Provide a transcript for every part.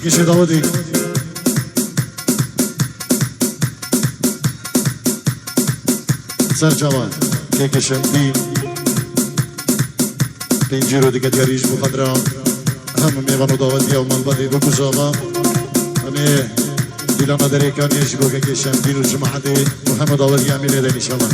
سرکش داودی سر جوان که کشندی پنجی رو دیگه دیاریش بخدرا همه میوانو داودی و منبادی بگذابا همه دیلانا دریکانیش گو که کشندی رو جماعتی و همه داودی امیره دینی شما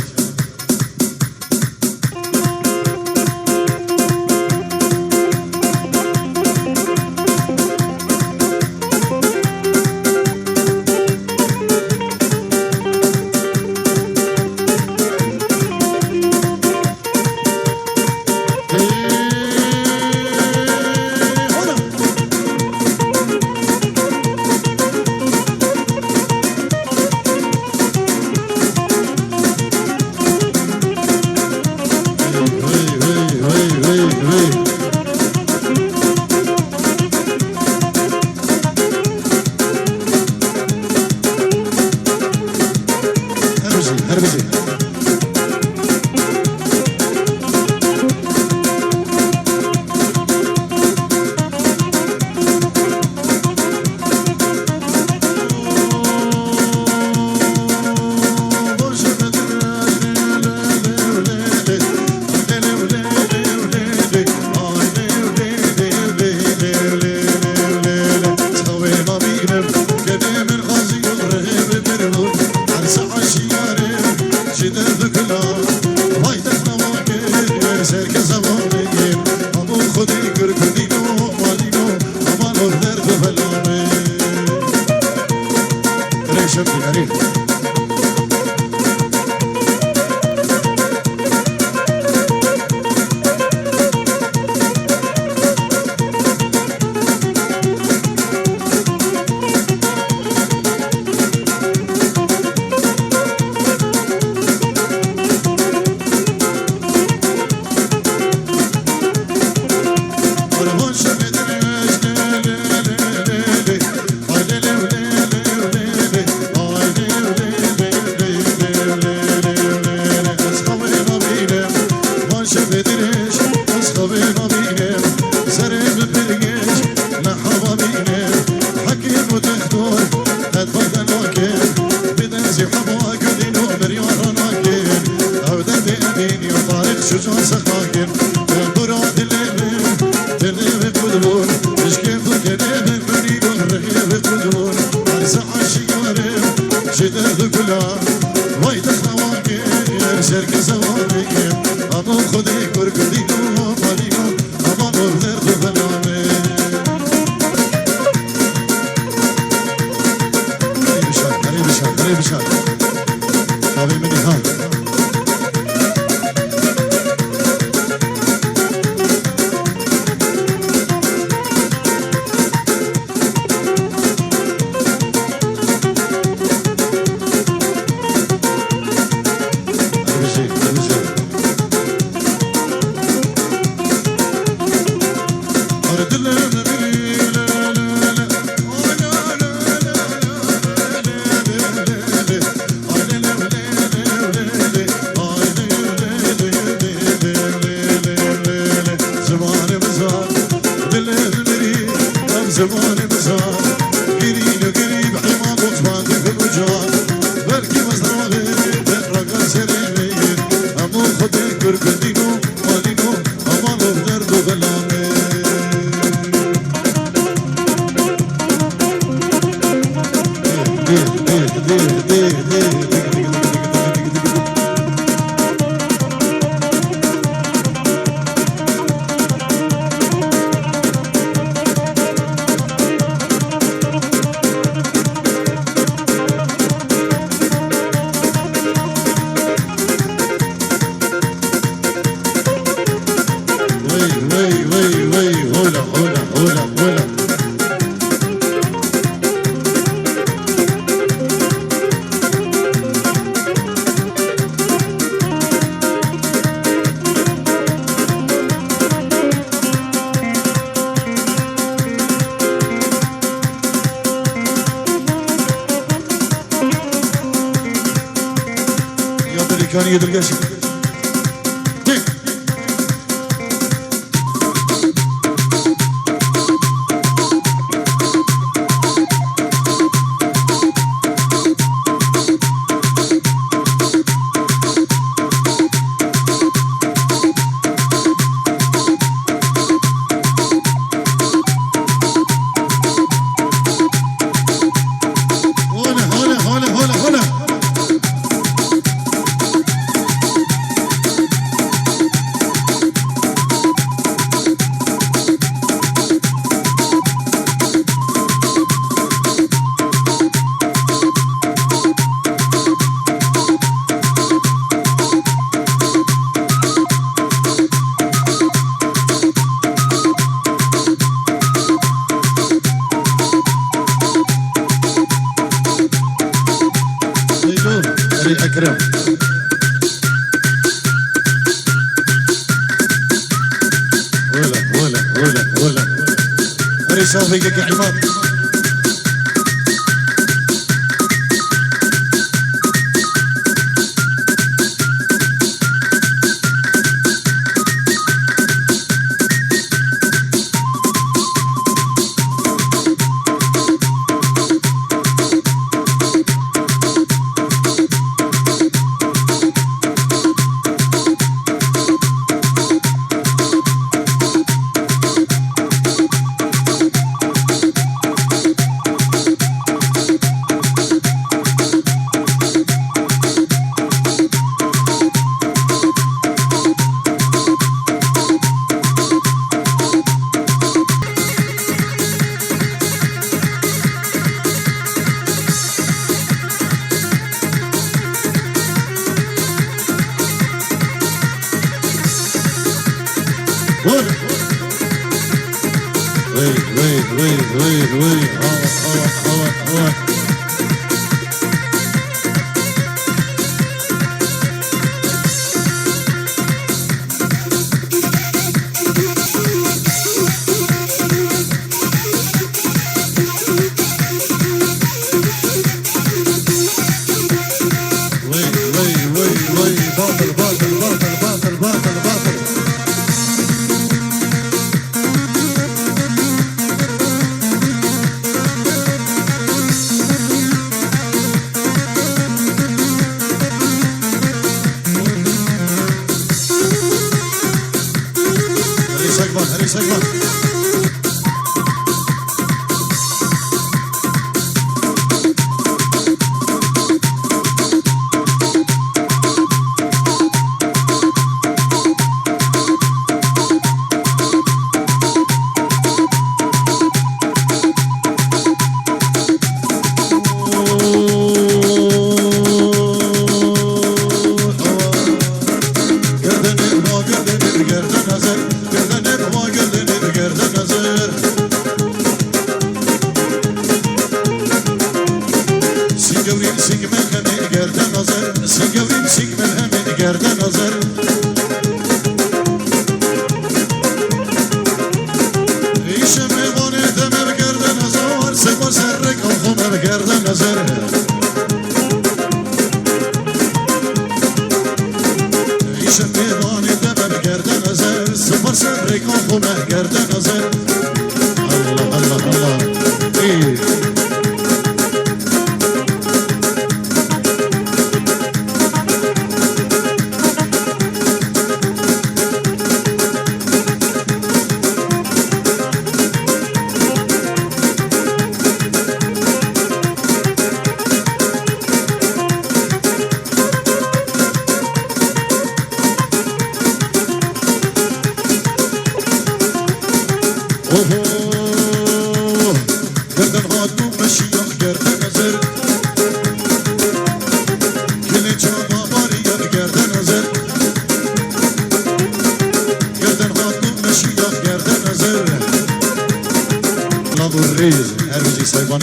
كرم ولا ريشة فيك عماد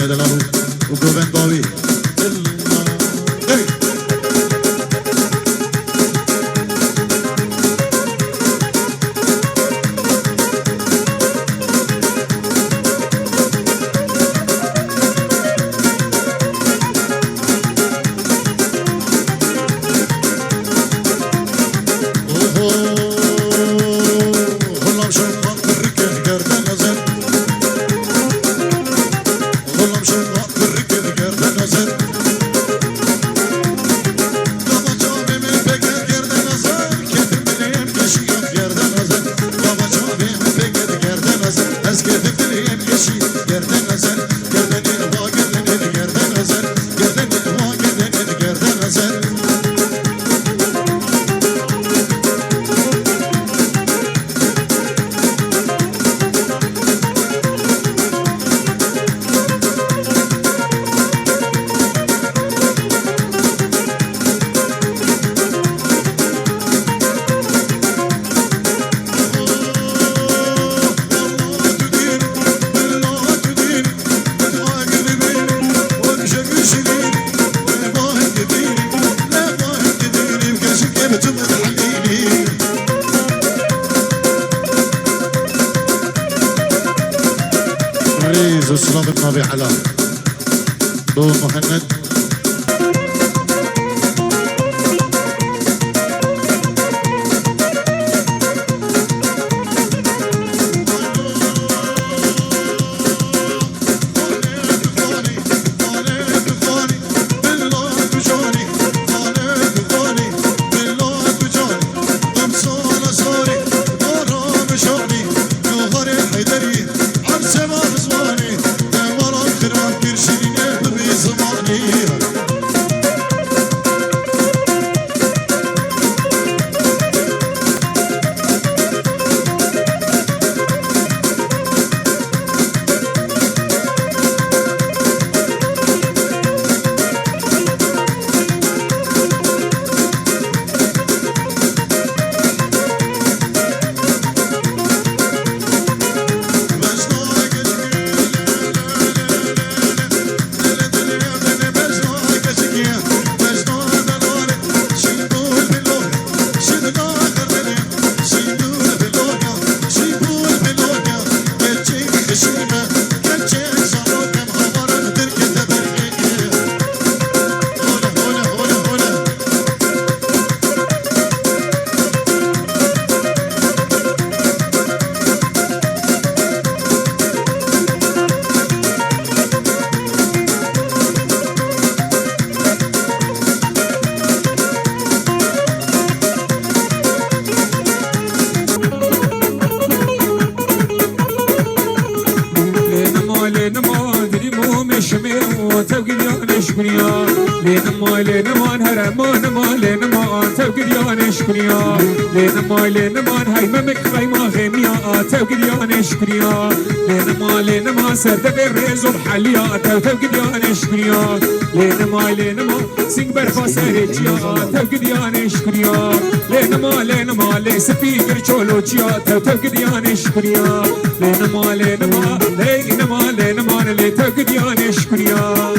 Neden hazır ريز وسلام النبي على بو مهند سرد برز و حلیات تو گدیانش کنیا لینما سینگ برفاس هرچیا تو گدیانش کنیا لینما سپیگر چولو چیا تو گدیانش کنیا لینما تو گدیانش کنیا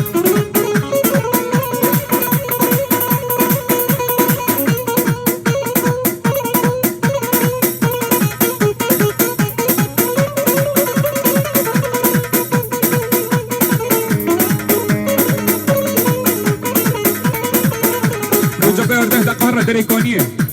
دريكونيه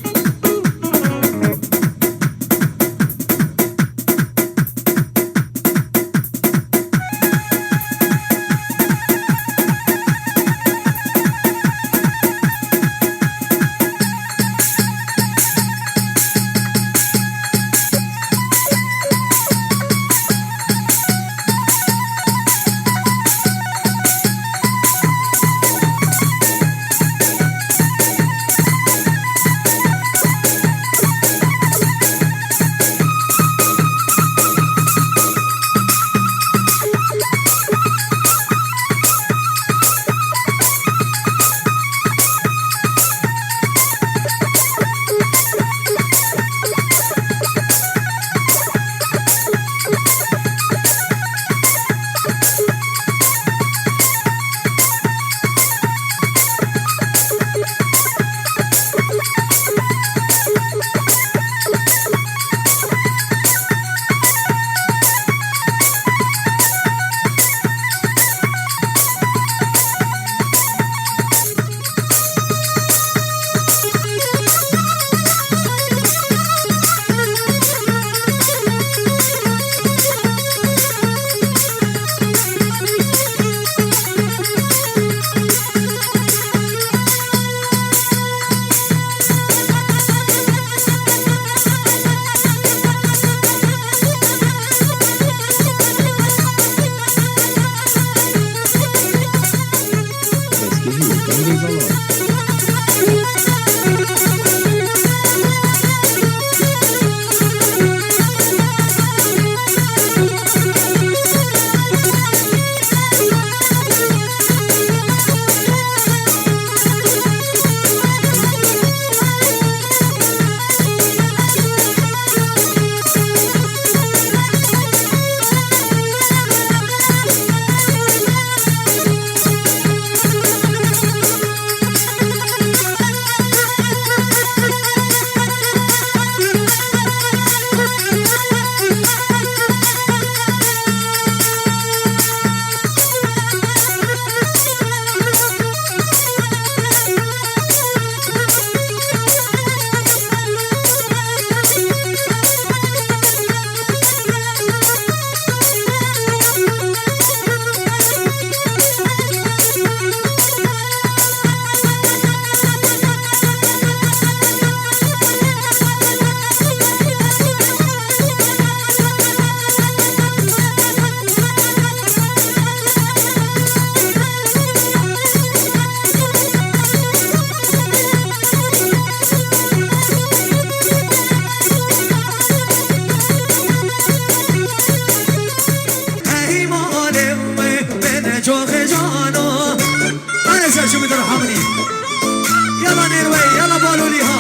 بالولي ها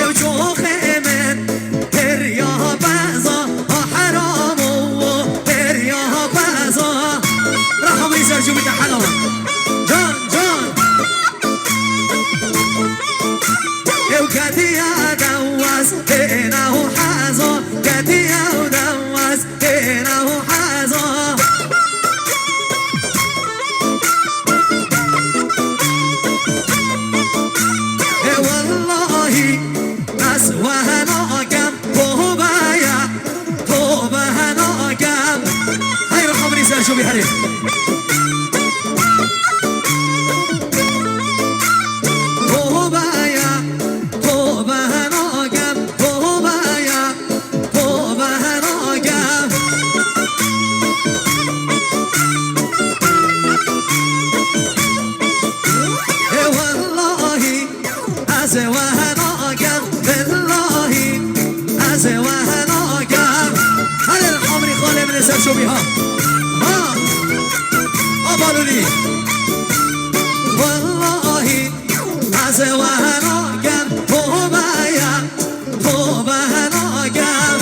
وجوخ من تريا بازا حرام تريا بازا رحم يسرجوا بتحلوه جان جان وكاتيا دواز هنا حازا كاتيا دواز هنا حازا والله أسوأ ناقم توبايا توبة ناقم هاي رحم نسأل شو بيحرم شو بها ها أبالولي والله عزوها ناقم توبايا توبة ناقم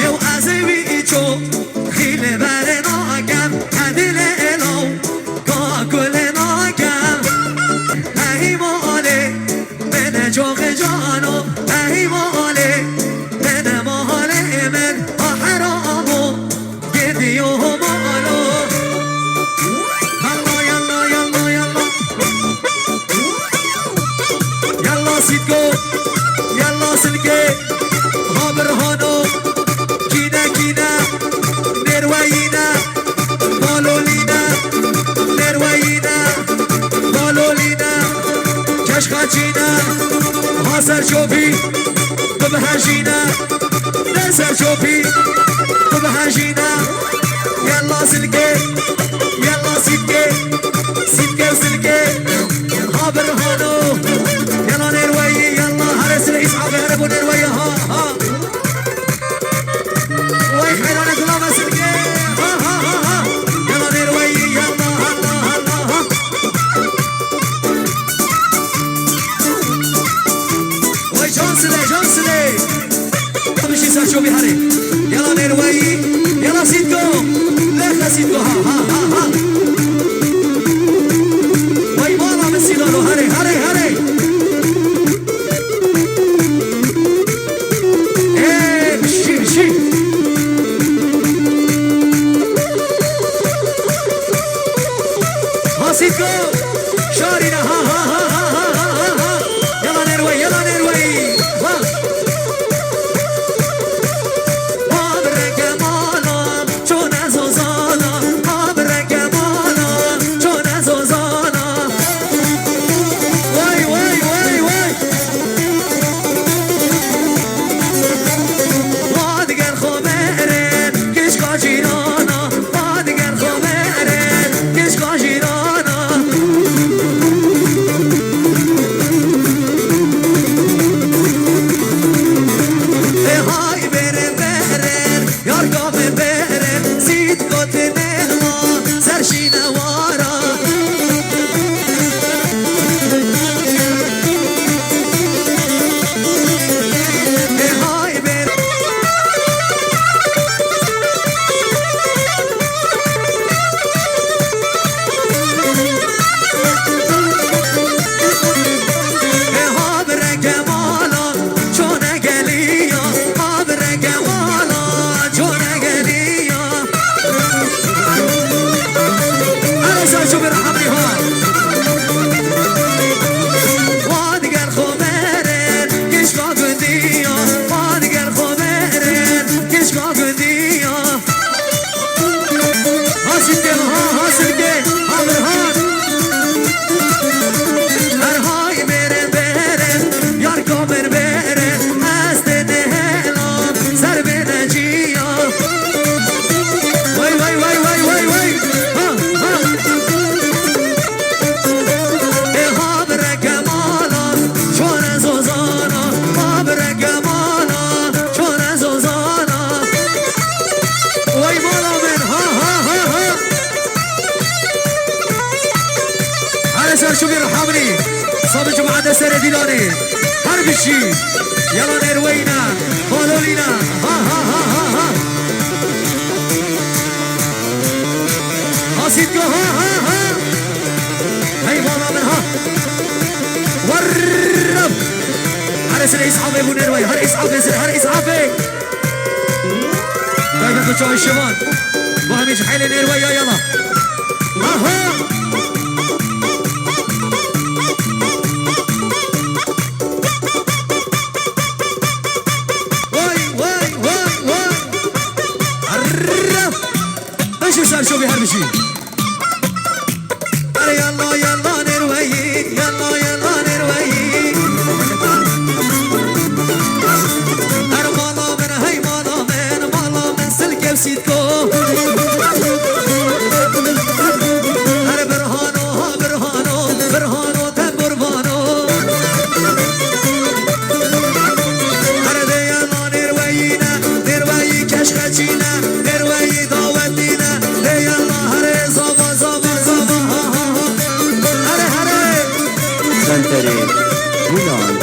يو عزوي جو خيل بر ناقم هدل الو كاكل ناقم اهي مالي من جوغ جانو اهي مالي من مالي من حرامو قديو مالو يلا يلا يلا يلا يلا سيدكو يلا سلكي هابرهانو كينا كينا نروينا بالولينا نروينا بالولينا كشخاتينا حاصر شوفي ببهجينا نسر شوفي ببهجينا يلا سلكي يلا سلكي سلكي وسلكي هابر هانو يلا نروي يلا هرس رئيس عبي هربو نروي ها ها وي حيرانا كلامة سلكي ها ها ها ها يلا نروي يلا هلا هلا ها وي جونسلي مشي سر شو بيحري يلا نروي يلا سيدكو ليخ سيدكو ها ها ها ها وي بالا من سيدانو هري هري هري ايه مشي مشي ها سيدكو شارينا ها ها ها ها ها ها يلا نروي يلا نروي ها مابرك مالا چون از و زالا مابرك جماعة سر ديلاني هر بشي يلا نروينا قولولينا ها ها ها ها ها هاسيتكو ها ها ها هاي وانا من ها ورب هرس الإسعاف ابو نروي هر إسعاف يسر هر إسعافي طيب تشوي الشمال وهميش حيل نروي يلا ها ها شو بيهر بشي يلا يلا نروي يلا يلا نروي مالا من هاي مالا من سلكي وسيدكو برهانو تن قربانو دي يلا نروينا نروي كشخشينا نروي داوتينا دي يلا هري زابا زابا زابا هري هري سنتري ميلان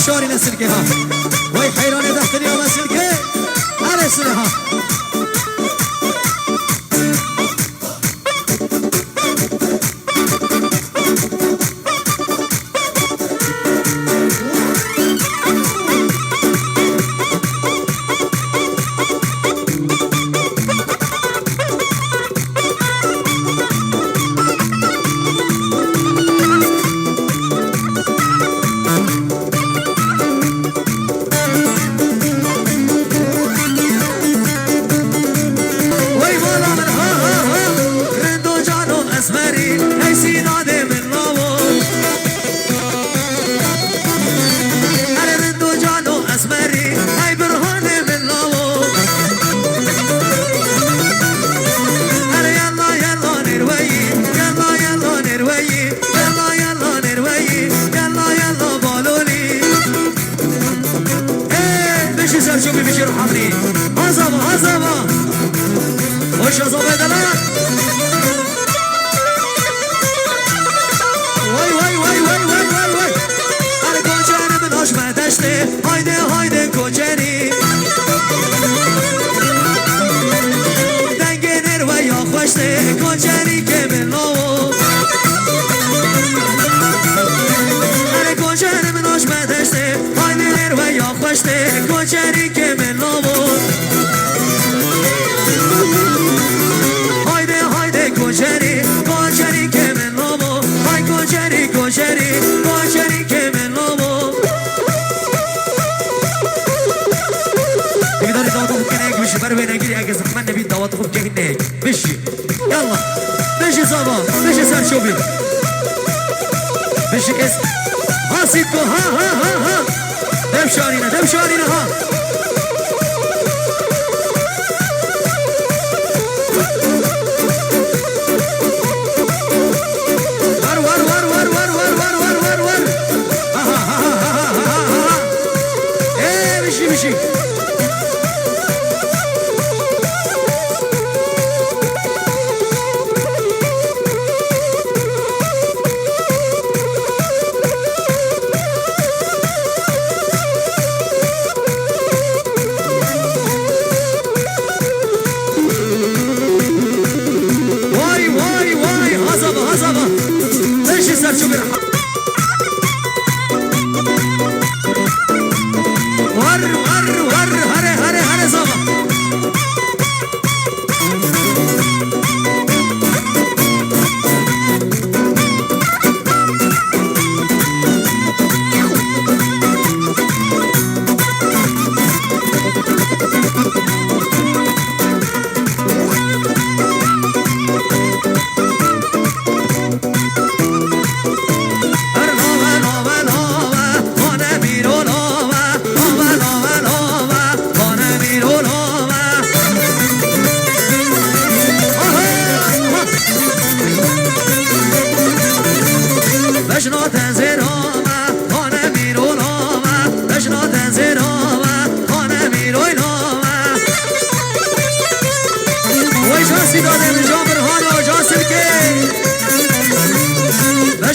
شاري نسلكي ها وي حيراني تحتني يا مسلكي على سنها شوفي بشير حمري عظمة وش عظمة دلال وي أنا كوچاني من هاش ما دشتي هايدي كوچاني دنگي نروي يا خوشتي كوچاني كمل نو أنا كوچاني من هاش ما دشتي هايدي نروي يا خوشتي كوچاني كمل نو هايدي كوچاني كمل نو هاي كوچاني كمل نو تقدري دعوتكم كناك مش بروينا نجري أجي زحمان نبي دعوتكم كهناك مشي يلا مشي صبا مشي سار شوفي مشي كيس ها سيدكو ها دم شارينا ها ور ها ايه مشي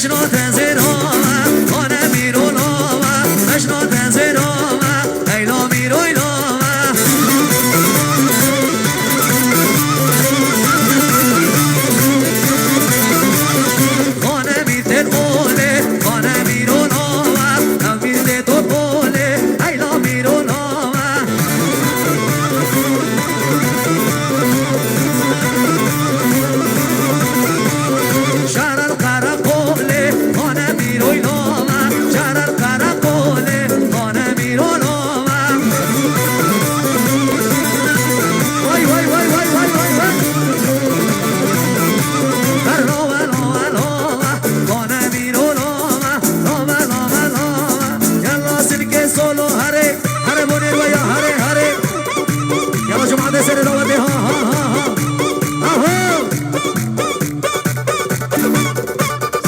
مشنا تنزیرامه خانه میرونامه مشنا تنزیرامه ایلا میرویلامه خانه میتن اوله خانه میرونامه نمیده تو اوله ایلا میرونامه شهر القرقوله خانه میرویلامه شهر القرقوله خانه میرونامه وای وای وای وای وای وای وای لامه لامه لامه خانه میرونامه لامه لامه لامه یلا سلکه سولو هره هره بونیر ویا هره هره یلا جمعه سر داوته ها ها ها ها ها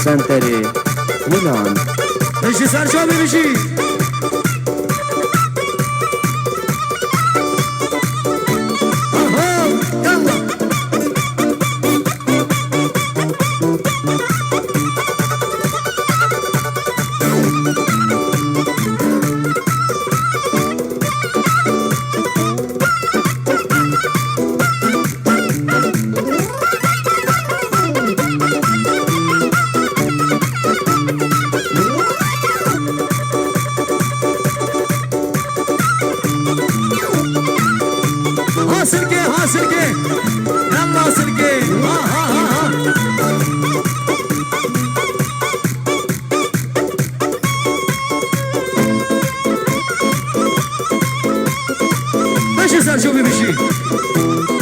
سنتری میلان بشی سرشابی بشی آها یلا حاصل کے یلا حاصل کے ها ها ها بشی سرشابی بشی